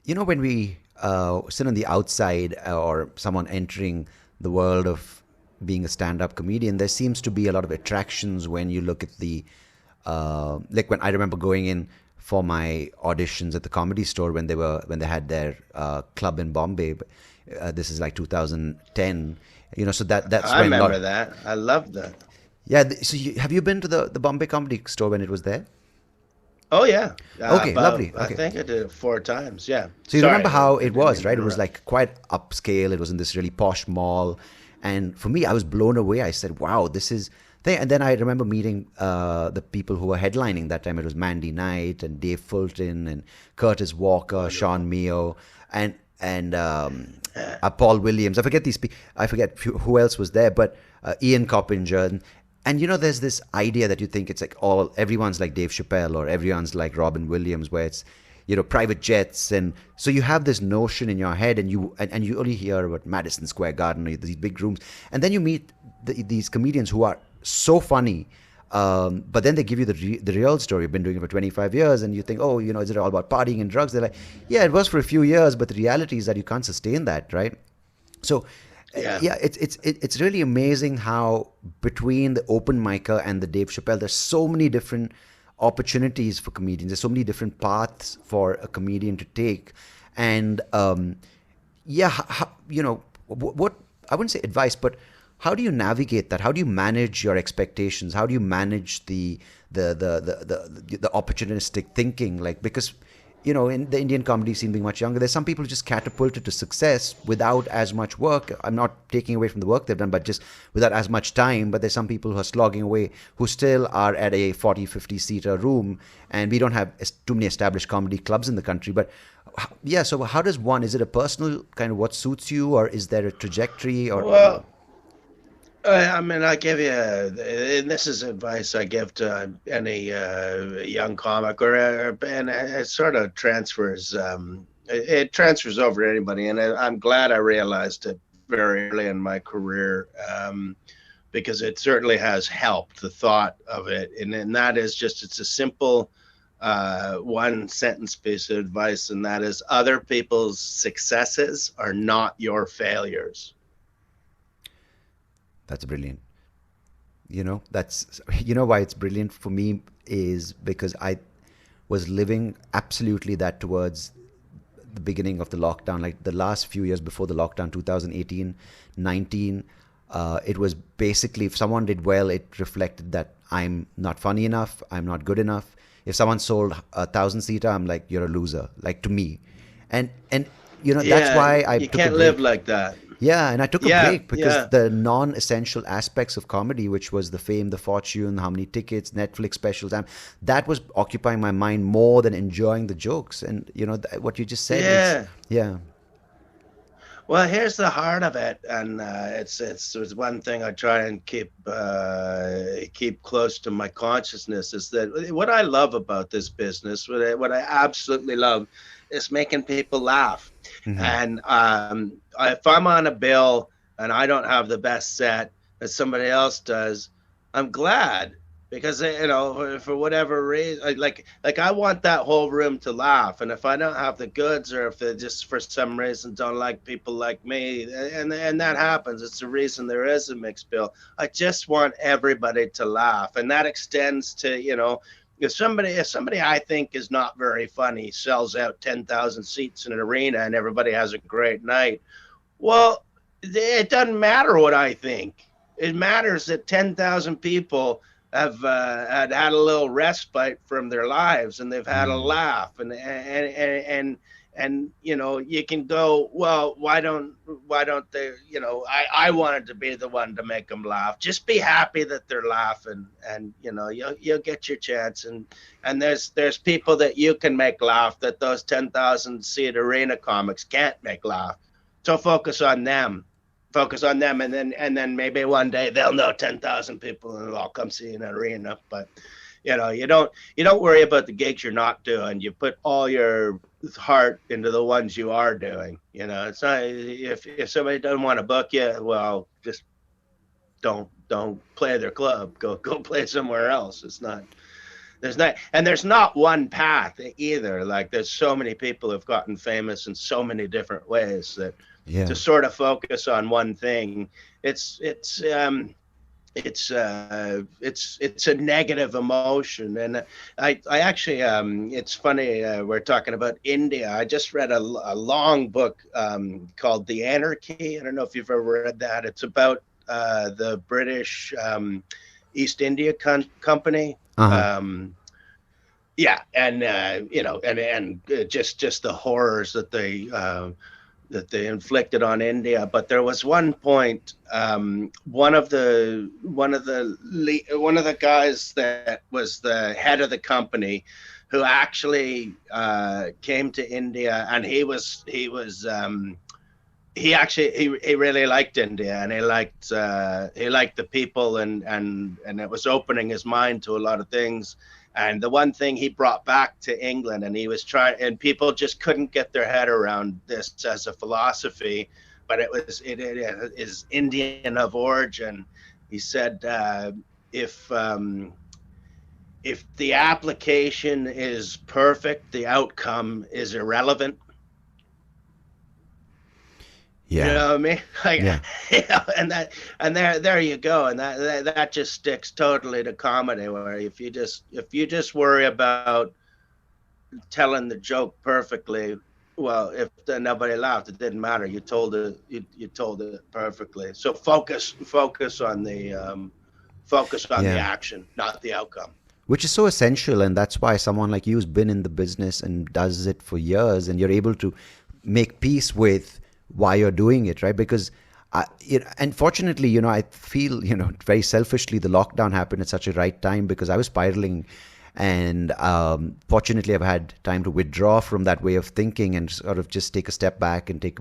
when we sit on the outside or someone entering the world of being a stand-up comedian, there seems to be a lot of attractions when you look at the like when I remember going in for my auditions at the Comedy Store when they had their club in Bombay. This is like 2010. So that's I when a remember lot. that. I love that. Yeah. So have you been to the Bombay Comedy Store when it was there? Oh yeah, Okay, about lovely. I Okay. think I did it 4 times. Yeah. So you remember Sorry, how I it didn't was, mean to right? It was interrupt. like quite upscale. It was in this really posh mall, and for me, I was blown away. I said, "Wow, this is." And then I remember meeting the people who were headlining that time. It was Mandy Knight and Dave Fulton and Curtis Walker, Wonderful. Sean Mio, and Paul Williams. I forget these. I forget who else was there, but Ian Coppinger. And there's this idea that you think it's like everyone's like Dave Chappelle or everyone's like Robin Williams, where it's private jets, and so you have this notion in your head, and you only hear about Madison Square Garden, or these big rooms, and then you meet these comedians who are so funny, but then they give you the real story. I've been doing it for 25 years, and you think, oh, is it all about partying and drugs? They're like, yeah, it was for a few years, but the reality is that you can't sustain that, right? So, Yeah. yeah, it's really amazing how between the open micer and the Dave Chappelle, there's so many different opportunities for comedians. There's so many different paths for a comedian to take, and yeah, what I wouldn't say advice, but how do you navigate that? How do you manage your expectations? How do you manage the opportunistic thinking? Like, because in the Indian comedy scene, being much younger, there's some people who just catapulted to success without as much work. I'm not taking away from the work they've done, but just without as much time. But there's some people who are slogging away who still are at a 40, 50 seater room, and we don't have too many established comedy clubs in the country. But yeah, so how does one? Is it a personal kind of what suits you, or is there a trajectory, or? Well, I mean, I give you, and this is advice I give to any young comic, and it sort of transfers. It transfers over to anybody, and I'm glad I realized it very early in my career, because it certainly has helped the thought of it, and that is just it's a simple one sentence piece of advice, and that is other people's successes are not your failures. That's brilliant. That's why it's brilliant for me is because I was living absolutely that towards the beginning of the lockdown, like the last few years before the lockdown, 2018, 19. It was basically, if someone did well, it reflected that I'm not funny enough, I'm not good enough. If someone sold 1,000 seater, I'm like, you're a loser, like, to me. And that's Yeah, why I you took a can't live break. like that. Yeah, and I took a Yeah, break because yeah, the non-essential aspects of comedy, which was the fame, the fortune, how many tickets, Netflix specials, that was occupying my mind more than enjoying the jokes. And what you just said is, yeah. yeah. Well, here's the heart of it, and it's one thing I try and keep close to my consciousness is that what I love about this business, what I absolutely love, is making people laugh. Hmm. And if I'm on a bill and I don't have the best set that somebody else does, I'm glad because for whatever reason, like I want that whole room to laugh, and if I don't have the goods, or if they just for some reason don't like people like me, and that happens, it's the reason there is a mixed bill. I just want everybody to laugh, and that extends to if somebody I think is not very funny sells out 10,000 seats in an arena and everybody has a great night, well, it doesn't matter what I think. It matters that 10,000 people have had a little respite from their lives, and they've had a Mm. laugh, and you can go, well, why don't they, I wanted to be the one to make them laugh. Just be happy that they're laughing, and you'll get your chance, and there's people that you can make laugh that those 10,000 seat arena comics can't make laugh. So focus on them, and then maybe one day they'll know 10,000 people and they'll all come see an arena. But you don't worry about the gigs you're not doing. You put all your heart into the ones you are doing. It's not, if somebody doesn't want to book you, well, just don't play their club. Go play somewhere else. It's not there's not one path either. Like there's so many people who've gotten famous in so many different ways that to sort of focus on one thing, it's a negative emotion. And I actually it's funny, we're talking about India. I just read a long book called The Anarchy. I don't know if you've ever read that. It's about the British East India Company. Yeah, and you know, and just the horrors that they inflicted on India. But there was one point, one of the guys that was the head of the company, who actually came to India, and he really liked India, and he liked the people, and it was opening his mind to a lot of things. And the one thing he brought back to England, and he was trying, and people just couldn't get their head around this as a philosophy, but it is Indian of origin. He said, if the application is perfect, the outcome is irrelevant. Yeah. You know what I mean? Like, yeah. You know, and there you go. And that just sticks totally to comedy, where if you just worry about telling the joke perfectly, well, if nobody laughed, it didn't matter. You told it perfectly. So focus on the the action, not the outcome. Which is so essential, and that's why someone like you who's been in the business and does it for years, and you're able to make peace with why you're doing it, right? Because unfortunately, I feel, very selfishly, the lockdown happened at such a right time, because I was spiraling, and fortunately I've had time to withdraw from that way of thinking and sort of just take a step back and take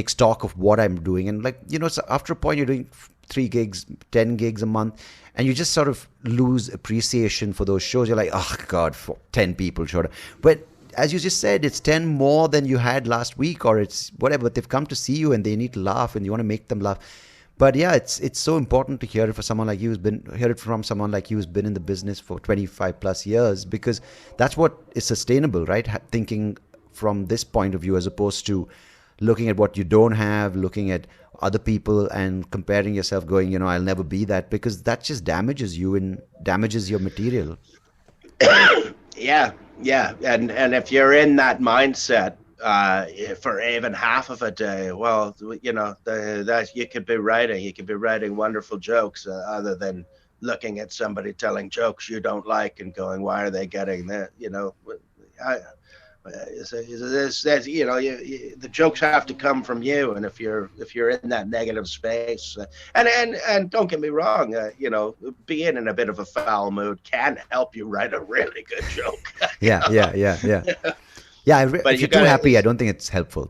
stock of what I'm doing. And so after a point, you're doing 3 gigs, 10 gigs a month, and you just sort of lose appreciation for those shows. You're like, oh God, for 10 people short. But as you just said, it's 10 more than you had last week, or it's whatever, but they've come to see you and they need to laugh, and you want to make them laugh. But yeah, it's so important to hear it from someone like you who's been in the business for 25 plus years, because that's what is sustainable, right? Thinking from this point of view, as opposed to looking at what you don't have, looking at other people and comparing yourself, going, I'll never be that, because that just damages you and damages your material. Yeah, and if you're in that mindset for even half of a day, well, that you could be writing wonderful jokes, other than looking at somebody telling jokes you don't like and going, why are they getting that? The jokes have to come from you, and if you're in that negative space, and don't get me wrong, being in a bit of a foul mood can help you write a really good joke. Yeah. If you're too happy, I don't think it's helpful.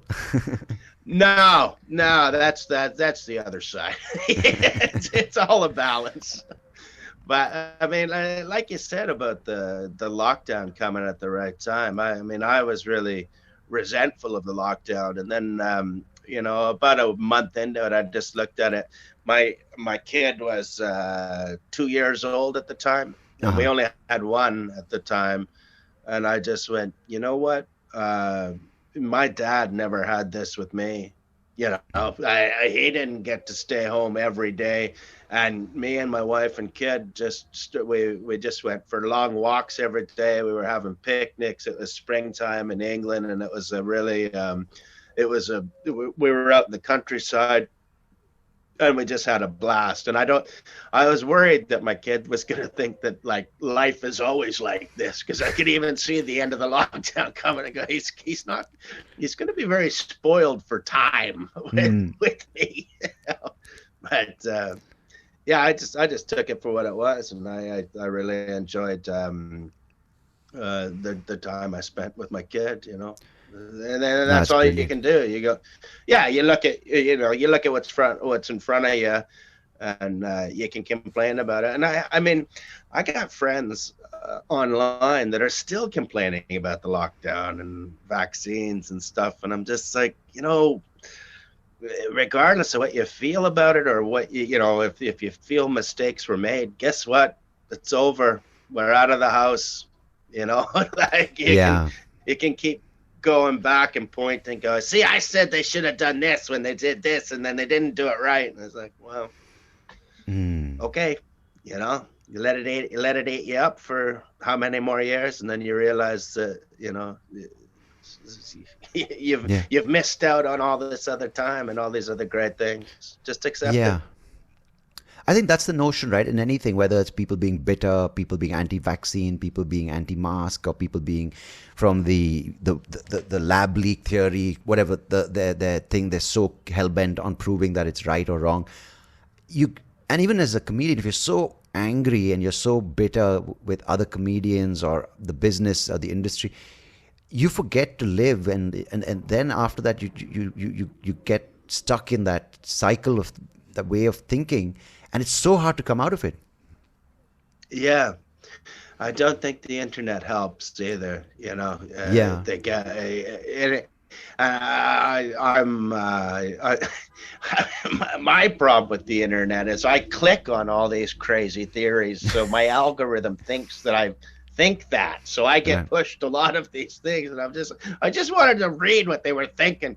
No, that's the other side. It's all a balance. But I mean, like you said about the lockdown coming at the right time. I mean, I was really resentful of the lockdown, and then about a month into it, I just looked at it. My kid was 2 years old at the time, and we only had one at the time, and I just went, you know what? My dad never had this with me. He didn't get to stay home every day. And me and my wife and kid we just went for long walks every day. We were having picnics. It was springtime in England, and it was we were out in the countryside, and we just had a blast. And I was worried that my kid was going to think that life is always like this, because I could even see the end of the lockdown coming and go, he's going to be very spoiled for time with me. But yeah, I just took it for what it was, and I really enjoyed the time I spent with my kid, and then that's all you can do. You go, you look at what's in front of you, and you can complain about it. And I mean, I got friends online that are still complaining about the lockdown and vaccines and stuff, and I'm just like, regardless of what you feel about it, or what if you feel mistakes were made, guess what? It's over. we're out of the house, you know. Like Yeah. you can keep going back and point and go, see, I said they should have done this when they did this, and then they didn't do it right. And it's like, well, okay, you know, you let it eat you up for how many more years, and then you realize that, you know, you've missed out on all this other time and all these other great things. Just accept it. I think that's the notion, right? In anything, whether it's people being bitter, people being anti-vaccine, people being anti-mask, or people being from the lab leak theory, whatever their thing, they're so hell-bent on proving that it's right or wrong. And even as a comedian, if you're so angry and you're so bitter with other comedians or the business or the industry, you forget to live, and then after that you get stuck in that cycle of that way of thinking, and it's so hard to come out of it. Yeah, I don't think the internet helps either. You know, they get my problem with the internet is I click on all these crazy theories, so my algorithm thinks that I think that, so I get pushed a lot of these things, and I just wanted to read what they were thinking.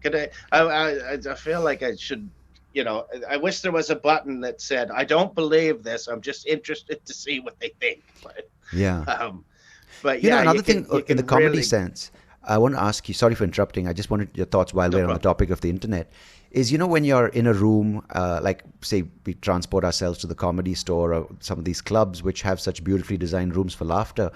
I feel like I should, you know, I wish there was a button that said, I don't believe this, I'm just interested to see what they think. But but you know, another thing in the comedy sense, I want to ask you, sorry for interrupting, I just wanted your thoughts while we're on the topic of the internet, is, you know, when you're in a room, like say we transport ourselves to the Comedy Store or some of these clubs which have such beautifully designed rooms for laughter,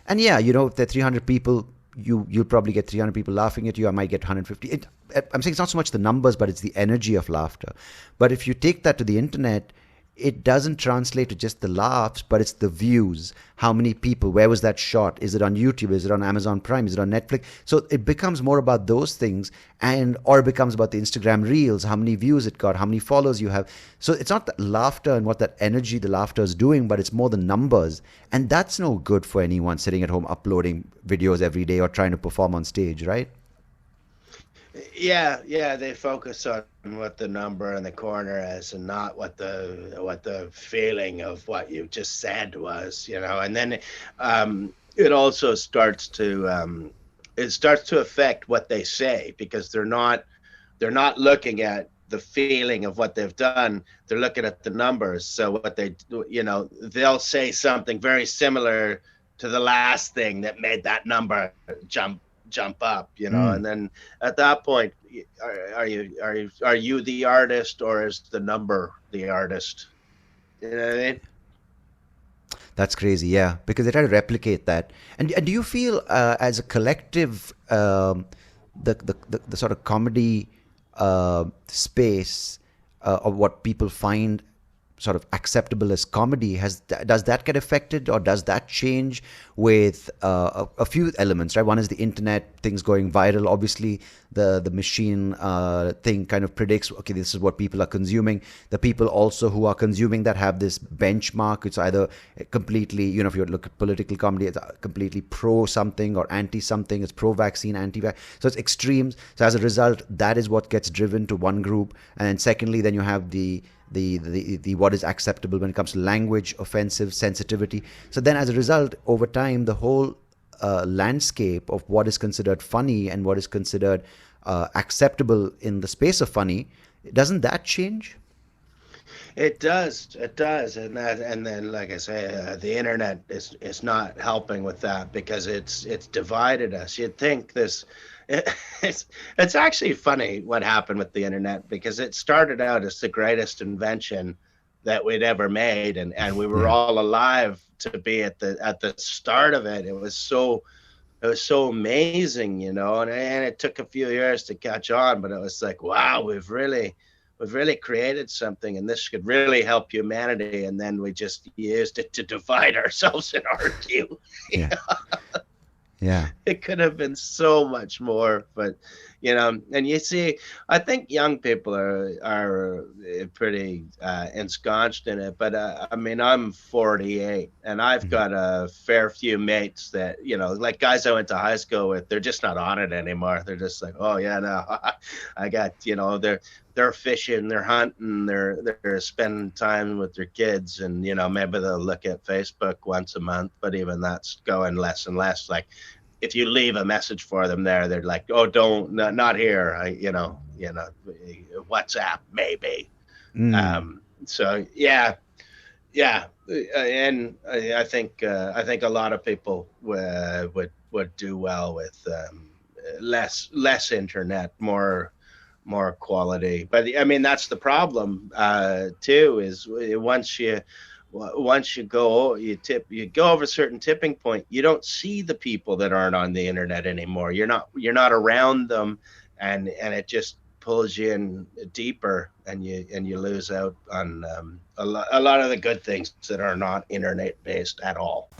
and you know, if there are 300 people, you'll probably get 300 people laughing at you. I might get 150. I'm saying it's not so much the numbers, but it's the energy of laughter. But if you take that to the internet, it doesn't translate to just the laughs, but it's the views. How many people? Where was that shot? Is it on YouTube? Is it on Amazon Prime? Is it on Netflix? So it becomes more about those things, or it becomes about the Instagram Reels, how many views it got, how many followers you have. So it's not that laughter and what that energy the laughter is doing, but it's more the numbers. And that's no good for anyone sitting at home uploading videos every day or trying to perform on stage, right? Yeah, they focus on what the number in the corner is, and not what the feeling of what you just said was, you know. And then it also starts to affect what they say, because they're not looking at the feeling of what they've done, they're looking at the numbers. So what they, you know, they'll say something very similar to the last thing that made that number jump up, you know. And then at that point, are you the artist, or is the number the artist? You know what I mean? That's crazy, yeah, because they try to replicate that. And do you feel as a collective, the sort of comedy space of what people find sort of acceptable as comedy, does that get affected, or does that change with a few elements, right? One is the internet, things going viral. Obviously, the machine thing kind of predicts, okay, this is what people are consuming. The people also who are consuming that have this benchmark. It's either completely, you know, if you look at political comedy, it's completely pro something or anti something. It's pro-vaccine, anti-vaccine. So it's extremes. So as a result, that is what gets driven to one group. And then secondly, then you have the what is acceptable when it comes to language, offensive, sensitivity. So then as a result, over time, the whole landscape of what is considered funny and what is considered acceptable in the space of funny, doesn't that change? It does, and then, like I say, the internet is not helping with that, because it's divided us. You'd think this. It's actually funny what happened with the internet, because it started out as the greatest invention that we'd ever made, and we were all alive to be at the start of it. It was so amazing, you know, and it took a few years to catch on, but it was like, wow, we've really created something, and this could really help humanity. And then we just used it to divide ourselves and argue. Yeah. Yeah. It could have been so much more, but you know. And you see, I think young people are pretty ensconced in it. But I mean, I'm 48, and I've Mhm. got a fair few mates that, you know, like guys I went to high school with. They're just not on it anymore. They're just like, oh yeah, no, I got, you know, they're fishing, they're hunting, they're spending time with their kids, and you know, maybe they'll look at Facebook once a month, but even that's going less and less. Like if you leave a message for them there, they're like, oh, don't, not here. WhatsApp maybe. Mm. So yeah, yeah, and I think a lot of people would do well with less internet, more quality. But I mean, that's the problem too. Is once you go over a certain tipping point, you don't see the people that aren't on the internet anymore. You're not around them, and it just pulls you in deeper, and you lose out on a lot of the good things that are not internet based at all.